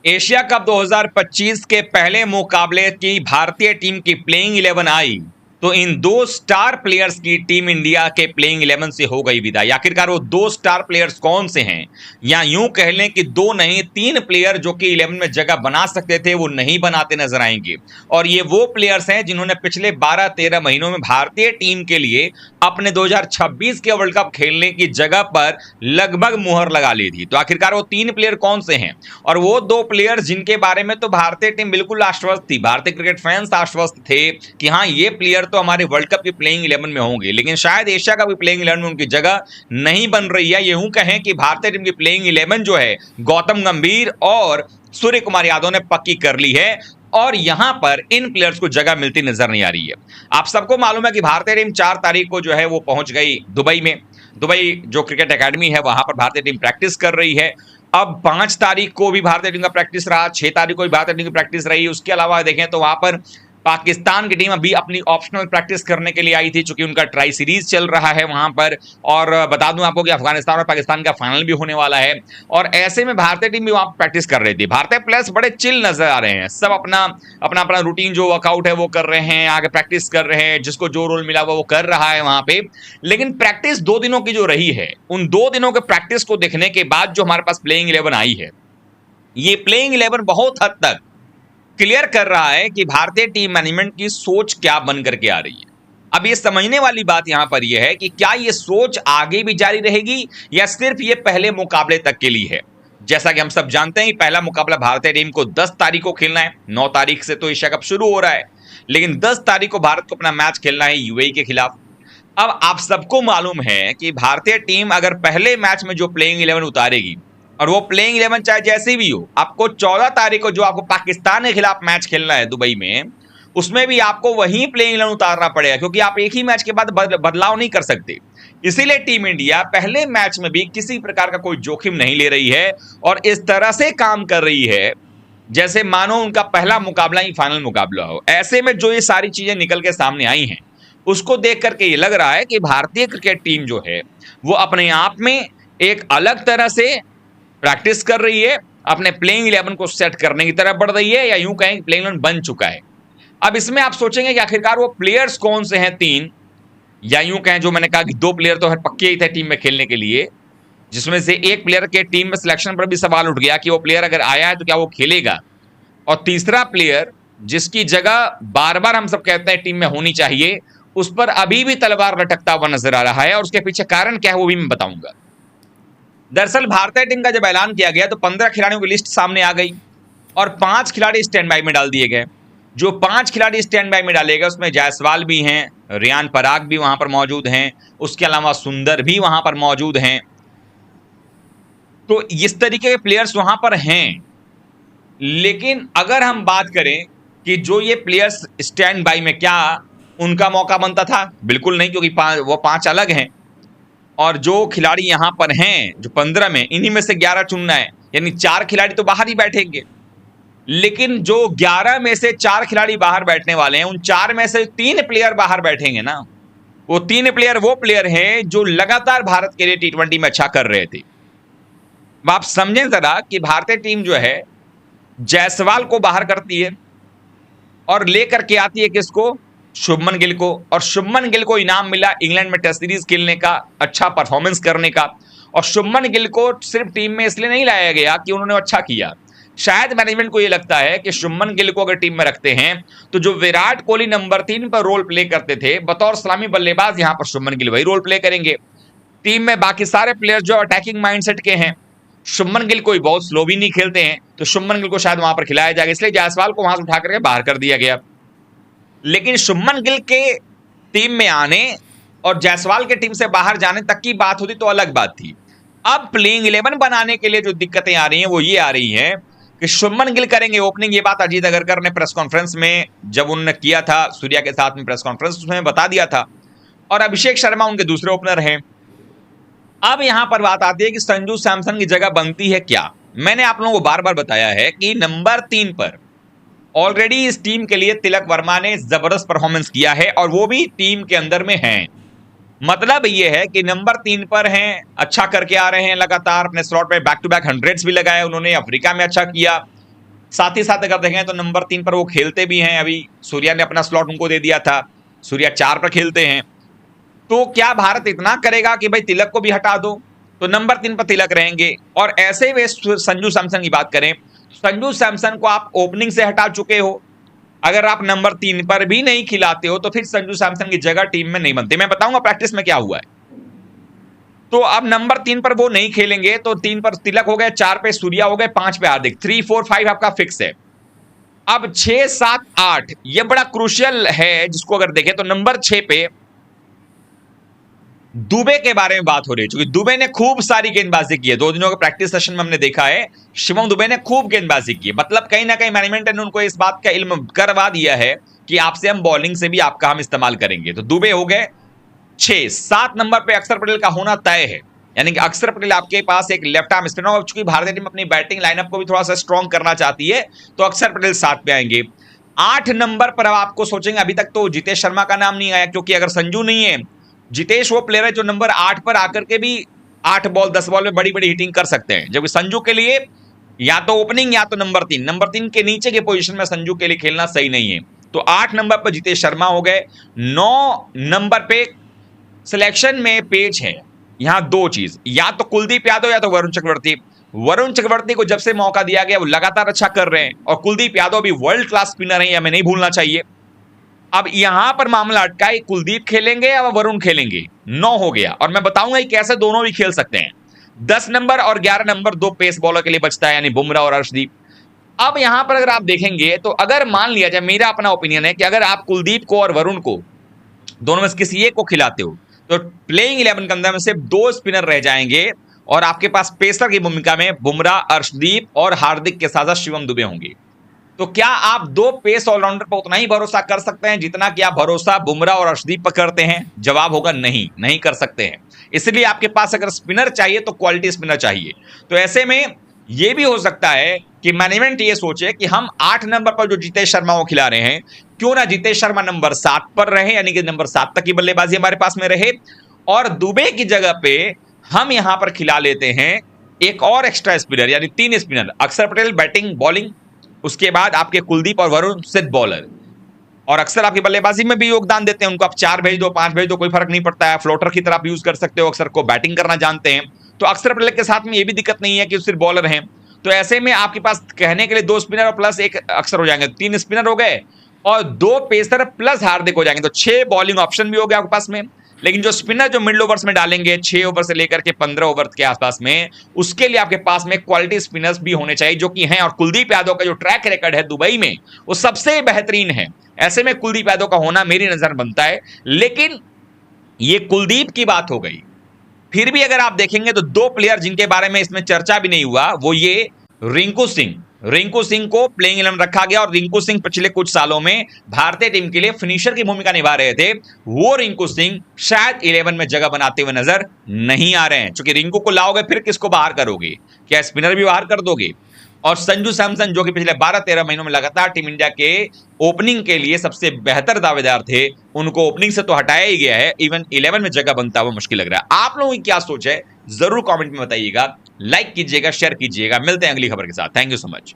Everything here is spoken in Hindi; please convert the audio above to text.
एशिया कप 2025 के पहले मुकाबले की भारतीय टीम की प्लेइंग 11 आई तो इन दो स्टार प्लेयर्स की टीम इंडिया के प्लेइंग 11 से हो गई विदाई। आखिरकार वो दो स्टार प्लेयर्स कौन से हैं, या यूं कह लें कि दो नहीं तीन प्लेयर जो कि 11 में जगह बना सकते थे वो नहीं बनाते नजर आएंगे। और ये वो प्लेयर्स हैं जिन्होंने पिछले 12-13 महीनों में भारतीय टीम के लिए अपने 2026 के वर्ल्ड कप खेलने की जगह पर लगभग मुहर लगा ली थी। तो आखिरकार वो तीन प्लेयर कौन से हैं, और वो दो प्लेयर जिनके बारे में तो भारतीय टीम बिल्कुल आश्वस्त थी, भारतीय क्रिकेट फैंस आश्वस्त थे कि हाँ ये प्लेयर तो हमारे वर्ल्ड कप की प्लेइंग 11 में होंगे, लेकिन शायद एशिया कप की प्लेइंग 11 में उनकी जगह नहीं बन रही है। यूं कहें कि भारतीय टीम की प्लेइंग 11 जो है गौतम गंभीर और सूर्य कुमार यादव ने पक्की कर ली है, और यहां पर इन प्लेयर्स को जगह मिलती नजर नहीं आ रही है। आप सबको मालूम है कि भारतीय टीम 4 तारीख को जो है वो पहुंच गई दुबई में। दुबई जो क्रिकेट एकेडमी है वहां पर भारतीय टीम प्रैक्टिस कर रही है। अब 5 तारीख को भी भारतीय टीम का प्रैक्टिस रहा, 6 तारीख को भी भारतीय टीम की प्रैक्टिस रही। उसके अलावा देखें तो वहां पर पाकिस्तान की टीम अभी अपनी ऑप्शनल प्रैक्टिस करने के लिए आई थी, चूंकि उनका ट्राई सीरीज चल रहा है वहां पर। और बता दूं आपको कि अफगानिस्तान और पाकिस्तान का फाइनल भी होने वाला है, और ऐसे में भारतीय टीम भी वहां प्रैक्टिस कर रही थी। भारतीय प्लेयर्स बड़े चिल नजर आ रहे हैं, सब अपना अपना अपना रूटीन जो वर्कआउट है वो कर रहे हैं, आगे प्रैक्टिस कर रहे हैं, जिसको जो रोल मिला वो कर रहा है वहां पे। लेकिन प्रैक्टिस 2 दिनों की जो रही है, उन 2 दिनों के प्रैक्टिस को देखने के बाद जो हमारे पास प्लेइंग 11 आई है, ये प्लेइंग 11 बहुत हद तक क्लियर कर रहा है कि भारतीय टीम मैनेजमेंट की सोच क्या बन करके आ रही है। अब ये समझने वाली बात यहां पर यह है कि क्या ये सोच आगे भी जारी रहेगी या सिर्फ ये पहले मुकाबले तक के लिए है। जैसा कि हम सब जानते हैं कि पहला मुकाबला भारतीय टीम को 10 तारीख को खेलना है। 9 तारीख से तो एशिया कप शुरू हो रहा है, लेकिन 10 तारीख को भारत को अपना मैच खेलना है यूएई के खिलाफ। अब आप सबको मालूम है कि भारतीय टीम अगर पहले मैच में जो प्लेइंग 11 उतारेगी, और वो प्लेइंग 11 चाहे जैसी भी हो, आपको 14 तारीख को जो आपको पाकिस्तान के खिलाफ मैच खेलना है दुबई में, उसमें भी आपको वही प्लेइंग 11 उतारना पड़ेगा, क्योंकि आप एक ही मैच के बाद बदलाव नहीं कर सकते। इसीलिए टीम इंडिया पहले मैच में भी किसी प्रकार का कोई जोखिम नहीं ले रही है और इस तरह से काम कर रही है जैसे मानो उनका पहला मुकाबला ही फाइनल मुकाबला हो। ऐसे में जो ये सारी चीजें निकल के सामने आई हैं, उसको देख करके ये लग रहा है कि भारतीय क्रिकेट टीम जो है वो अपने आप में एक अलग तरह से प्रैक्टिस कर रही है, अपने प्लेइंग 11 को सेट करने की तरफ बढ़ रही है, या यूं कहें प्लेइंग 11 बन चुका है। अब इसमें आप सोचेंगे कि आखिरकार वो प्लेयर्स कौन से हैं 3, या यूं कहें जो मैंने कहा कि 2 प्लेयर तो पक्के ही थे टीम में खेलने के लिए, जिसमें से एक प्लेयर के टीम में सिलेक्शन पर भी सवाल उठ गया कि वो प्लेयर अगर आया है तो क्या वो खेलेगा, और तीसरा प्लेयर जिसकी जगह बार बार हम सब कहते हैं टीम में होनी चाहिए, उस पर अभी भी तलवार लटकता हुआ नजर आ रहा है, और उसके पीछे कारण क्या है वो भी मैं बताऊंगा। दरअसल भारतीय टीम का जब ऐलान किया गया तो 15 खिलाड़ियों की लिस्ट सामने आ गई और 5 खिलाड़ी स्टैंड बाय में डाल दिए गए। जो 5 खिलाड़ी स्टैंड बाय में डाले गए उसमें जायसवाल भी हैं, रियान पराग भी वहां पर मौजूद हैं, उसके अलावा सुंदर भी वहां पर मौजूद हैं। तो इस तरीके के प्लेयर्स वहां पर हैं। लेकिन अगर हम बात करें कि जो ये प्लेयर्स स्टैंड बाय में, क्या उनका मौका बनता था? बिल्कुल नहीं, क्योंकि वो 5 अलग हैं, और जो खिलाड़ी यहां पर हैं जो 15 में, इन्हीं में से 11 चुनना है, यानी 4 खिलाड़ी तो बाहर ही बैठेंगे। लेकिन जो 11 में से 4 खिलाड़ी बाहर बैठने वाले हैं, उन 4 में से 3 प्लेयर बाहर बैठेंगे ना। वो 3 प्लेयर वो प्लेयर हैं जो लगातार भारत के लिए T20 में अच्छा कर रहे थे। आप समझें जरा कि भारतीय टीम जो है जायसवाल को बाहर करती है और लेकर के आती है किसको? शुभमन गिल को। और शुभमन गिल को इनाम मिला इंग्लैंड में टेस्ट सीरीज खेलने का, अच्छा परफॉर्मेंस करने का। और शुभमन गिल को सिर्फ टीम में इसलिए नहीं लाया गया कि उन्होंने अच्छा किया, शायद मैनेजमेंट को यह लगता है कि शुभमन गिल को अगर टीम में रखते हैं तो जो विराट कोहली नंबर 3 पर रोल प्ले करते थे बतौर सलामी बल्लेबाज, यहां पर शुभमन गिल वही रोल प्ले करेंगे। टीम में बाकी सारे प्लेयर्स जो अटैकिंग माइंडसेट के हैं, शुभमन गिल कोई बहुत स्लो भी नहीं खेलते हैं, तो शुभमन गिल को शायद वहां पर खिलाया जाएगा, इसलिए जायसवाल को वहां से उठा करके बाहर कर दिया गया। लेकिन शुभमन गिल के टीम में आने और जायसवाल के टीम से बाहर जाने तक की बात होती तो अलग बात थी। अब प्लेइंग 11 बनाने के लिए जो दिक्कतें आ रही हैं वो ये आ रही हैं कि शुभमन गिल करेंगे ओपनिंग। ये बात अजीत अगरकर ने प्रेस कॉन्फ्रेंस में जब उन्होंने किया था सूर्या के साथ में प्रेस कॉन्फ्रेंस, उसमें बता दिया था, और अभिषेक शर्मा उनके दूसरे ओपनर हैं। अब यहां पर बात आती है कि संजू सैमसन की जगह बनती है क्या। मैंने आप लोगों को बार बार बताया है कि नंबर 3 पर ऑलरेडी इस टीम के लिए तिलक वर्मा ने जबरदस्त परफॉर्मेंस किया है, और वो भी टीम के अंदर में हैं। मतलब ये है कि नंबर 3 पर हैं, अच्छा करके आ रहे हैं लगातार अपने स्लॉट पे, बैक टू बैक 100s भी लगाए उन्होंने, अफ्रीका में अच्छा किया, साथ ही साथ अगर देखें तो नंबर 3 पर वो खेलते भी हैं, अभी सूर्या ने अपना स्लॉट उनको दे दिया था, सूर्या 4 पर खेलते हैं। तो क्या भारत इतना करेगा कि भाई तिलक को भी हटा दो? तो नंबर 3 पर तिलक रहेंगे। और ऐसे में संजू सैमसन की बात करें, संजू सैमसन को आप ओपनिंग से हटा चुके हो, अगर आप नंबर 3 पर भी नहीं खिलाते हो तो फिर संजू सैमसन की जगह टीम में नहीं बनती। मैं बताऊंगा प्रैक्टिस में क्या हुआ है। तो अब नंबर 3 पर वो नहीं खेलेंगे, तो 3 पर तिलक हो गए, 4 पे सूर्या हो गए, 5 पे हार्दिक, 3 4 5 आपका फिक्स है। अब 6 7 8 ये बड़ा क्रूशियल है, जिसको अगर देखें तो नंबर 6 पे दुबे के बारे में बात हो रही है, क्योंकि दुबे ने खूब सारी गेंदबाजी की है। 2 दिनों के प्रैक्टिस सेशन में हमने देखा है शिवम दुबे ने खूब गेंदबाजी की है। मतलब कहीं ना कहीं मैनेजमेंट ने उनको इस बात का इल्म करवा दिया है कि आपसे हम बॉलिंग से भी आपका हम इस्तेमाल करेंगे। तो दुबे हो गए 6। 7 नंबर पे अक्षर पटेल का होना तय है, यानी कि अक्षर पटेल आपके पास एक लेफ्ट आर्म स्पिनर, और चूंकि भारतीय टीम अपनी बैटिंग लाइनअप को भी थोड़ा सा स्ट्रॉन्ग करना चाहती है तो अक्षर पटेल 7 पे आएंगे। 8 नंबर पर अब आपको सोचेंगे, अभी तक तो जितेश शर्मा का नाम नहीं आया, क्योंकि अगर संजू नहीं है, जितेश वो प्लेयर है जो नंबर 8 पर आकर के भी 8 बॉल 10 बॉल में बड़ी बड़ी हिटिंग कर सकते हैं, जबकि संजू के लिए या तो ओपनिंग या तो नंबर 3 के नीचे के पोजीशन में संजू के लिए खेलना सही नहीं है। तो 8 नंबर पर जितेश शर्मा हो गए। 9 नंबर पे सिलेक्शन में पेज है यहां 2 चीज, या तो कुलदीप यादव या तो वरुण चक्रवर्ती। वरुण चक्रवर्ती को जब से मौका दिया गया वो लगातार अच्छा कर रहे हैं, और कुलदीप यादव भी वर्ल्ड क्लास स्पिनर है, हमें नहीं भूलना चाहिए। अब यहां पर मामला अटका है, कुलदीप खेलेंगे या वरुण खेलेंगे। 9 हो गया, और मैं बताऊंगा कि कैसे दोनों भी खेल सकते हैं। 10 नंबर और 11 नंबर 2 पेस बॉलर के लिए बचता है, यानी बुमराह और अर्शदीप। अब यहां पर अगर आप देखेंगे तो अगर मान लिया जाए, मेरा अपना ओपिनियन है कि अगर आप कुलदीप को और वरुण को दोनों में से किसी एक को खिलाते हो तो प्लेइंग 11 के अंदर में सिर्फ 2 स्पिनर रह जाएंगे, और आपके पास पेसर की भूमिका में बुमराह, अर्शदीप और हार्दिक के साथ शिवम दुबे होंगे। तो क्या आप 2 पेस ऑलराउंडर पर उतना ही भरोसा कर सकते हैं जितना कि आप भरोसा बुमराह और अर्शदीप पर करते हैं? जवाब होगा नहीं, नहीं कर सकते हैं। इसलिए आपके पास अगर स्पिनर चाहिए तो क्वालिटी स्पिनर चाहिए। तो ऐसे में यह भी हो सकता है कि मैनेजमेंट ये सोचे कि हम 8 नंबर पर जो जितेश शर्मा को खिला रहे हैं, क्यों ना जितेश शर्मा नंबर 7 पर रहे, यानी कि नंबर 7 तक की बल्लेबाजी हमारे पास में रहे, और दुबे की जगह पे हम यहां पर खिला लेते हैं एक और एक्स्ट्रा स्पिनर, यानी 3 स्पिनर, अक्षर पटेल बैटिंग बॉलिंग, उसके बाद आपके कुलदीप और वरुण सिद्ध बॉलर, और अक्सर आपकी बल्लेबाजी में भी योगदान देते हैं। उनको आप 4 भेज दो, 5 भेज दो, कोई फर्क नहीं पड़ता है, फ्लोटर की तरह आप यूज कर सकते हो। अक्सर को बैटिंग करना जानते हैं, तो अक्षर पटेल के साथ में ये भी दिक्कत नहीं है कि सिर्फ बॉलर हैं। तो ऐसे में आपके पास कहने के लिए 2 स्पिनर और प्लस 1 अक्सर हो जाएंगे, 3 स्पिनर हो गए, और 2 पेसर प्लस हार्दिक हो जाएंगे, तो 6 बॉलिंग ऑप्शन भी हो गया आपके पास में। लेकिन जो स्पिनर जो मिडिल ओवर्स में डालेंगे 6 ओवर से लेकर के 15 ओवर के आसपास में, उसके लिए आपके पास में क्वालिटी स्पिनर्स भी होने चाहिए, जो कि हैं। और कुलदीप यादव का जो ट्रैक रिकॉर्ड है दुबई में वो सबसे बेहतरीन है। ऐसे में कुलदीप यादव का होना मेरी नजर बनता है। लेकिन ये कुलदीप की बात हो गई, फिर भी अगर आप देखेंगे तो 2 प्लेयर जिनके बारे में इसमें चर्चा भी नहीं हुआ, वो ये रिंकू सिंह को प्लेइंग 11 रखा गया, और रिंकू सिंह पिछले कुछ सालों में भारतीय टीम के लिए फिनिशर की भूमिका निभा रहे थे। वो रिंकू सिंह शायद 11 में जगह बनाते हुए नजर नहीं आ रहे हैं, क्योंकि रिंकू को लाओगे फिर किसको बाहर करोगे? क्या स्पिनर भी बाहर कर दोगे? और संजू सैमसन जो कि पिछले 12-13 महीनों में लगातार टीम इंडिया के ओपनिंग के लिए सबसे बेहतर दावेदार थे, उनको ओपनिंग से तो हटाया ही गया है, इवन 11 में जगह बनता हुआ मुश्किल लग रहा है। आप लोगों की क्या सोच है जरूर कमेंट में बताइएगा, लाइक कीजिएगा, शेयर कीजिएगा। मिलते हैं अगली खबर के साथ। Thank you so much.